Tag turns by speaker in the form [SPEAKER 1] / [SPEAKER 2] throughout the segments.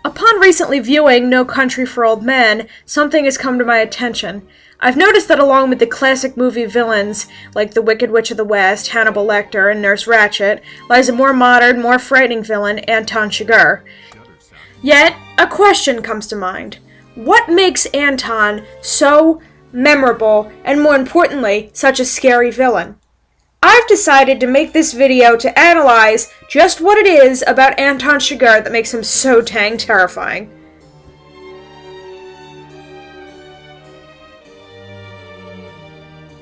[SPEAKER 1] Upon recently viewing No Country for Old Men, something has come to my attention. I've noticed that along with the classic movie villains, like the Wicked Witch of the West, Hannibal Lecter, and Nurse Ratched, lies a more modern, more frightening villain, Anton Chigurh. Yet, a question comes to mind. What makes Anton so memorable, and more importantly, such a scary villain? I've decided to make this video to analyze just what it is about Anton Chigurh that makes him so dang terrifying.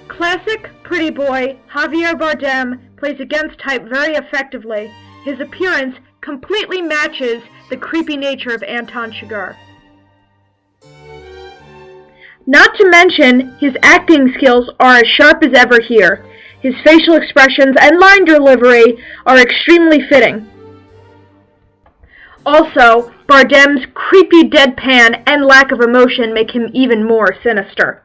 [SPEAKER 1] Classic pretty boy Javier Bardem plays against type very effectively. His appearance completely matches the creepy nature of Anton Chigurh. Not to mention, his acting skills are as sharp as ever here. His facial expressions and line delivery are extremely fitting. Also, Bardem's creepy deadpan and lack of emotion make him even more sinister.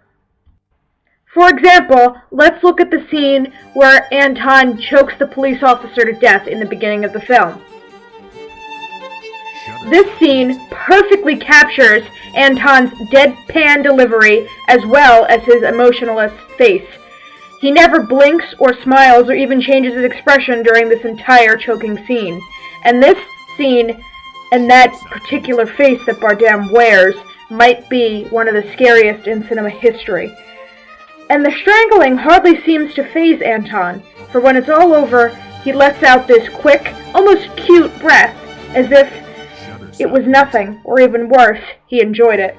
[SPEAKER 1] For example, let's look at the scene where Anton chokes the police officer to death in the beginning of the film. This scene perfectly captures Anton's deadpan delivery as well as his emotionless face. He never blinks or smiles or even changes his expression during this entire choking scene. And this scene and that particular face that Bardem wears might be one of the scariest in cinema history. And the strangling hardly seems to faze Anton, for when it's all over, he lets out this quick, almost cute breath, as if it was nothing, or even worse, he enjoyed it.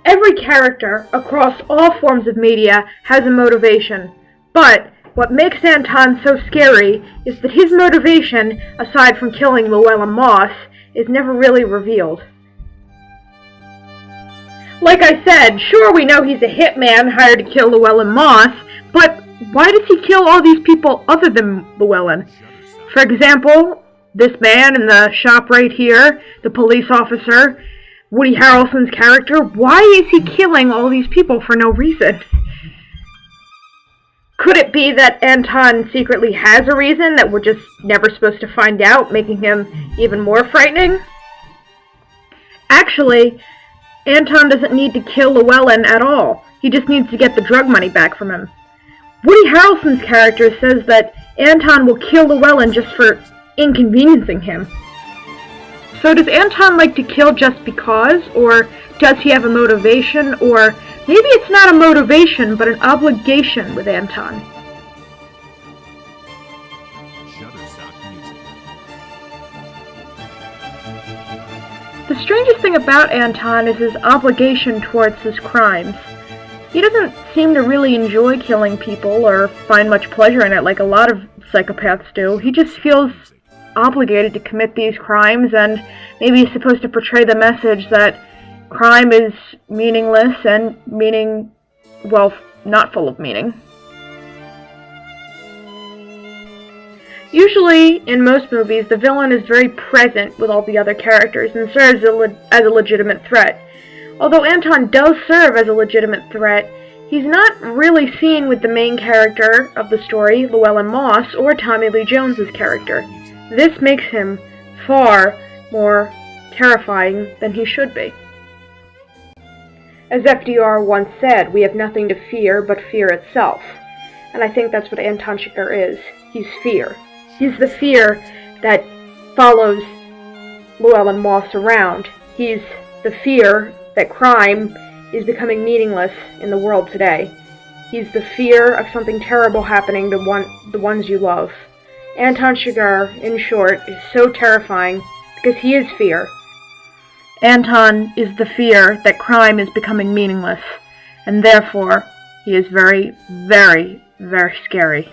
[SPEAKER 1] Every character, across all forms of media, has a motivation, but what makes Anton so scary is that his motivation, aside from killing Llewellyn Moss, is never really revealed. Like I said, sure we know he's a hitman hired to kill Llewellyn Moss, but why does he kill all these people other than Llewellyn? For example, this man in the shop right here, the police officer, Woody Harrelson's character, why is he killing all these people for no reason? Could it be that Anton secretly has a reason that we're just never supposed to find out, making him even more frightening? Actually, Anton doesn't need to kill Llewellyn at all. He just needs to get the drug money back from him. Woody Harrelson's character says that Anton will kill Llewellyn just for inconveniencing him. So does Anton like to kill just because, or does he have a motivation, or maybe it's not a motivation, but an obligation with Anton? The strangest thing about Anton is his obligation towards his crimes. He doesn't seem to really enjoy killing people or find much pleasure in it like a lot of psychopaths do. He just feels obligated to commit these crimes, and maybe he's supposed to portray the message that crime is meaningless and not full of meaning. Usually, in most movies, the villain is very present with all the other characters and serves as a legitimate threat. Although Anton does serve as a legitimate threat, he's not really seen with the main character of the story, Llewellyn Moss, or Tommy Lee Jones's character. This makes him far more terrifying than he should be. As FDR once said, we have nothing to fear but fear itself. And I think that's what Anton Chigurh is. He's fear. He's the fear that follows Llewellyn Moss around. He's the fear that crime is becoming meaningless in the world today. He's the fear of something terrible happening to the ones you love. Anton Chigurh, in short, is so terrifying because he is fear. Anton is the fear that crime is becoming meaningless, and therefore he is very, very, very scary.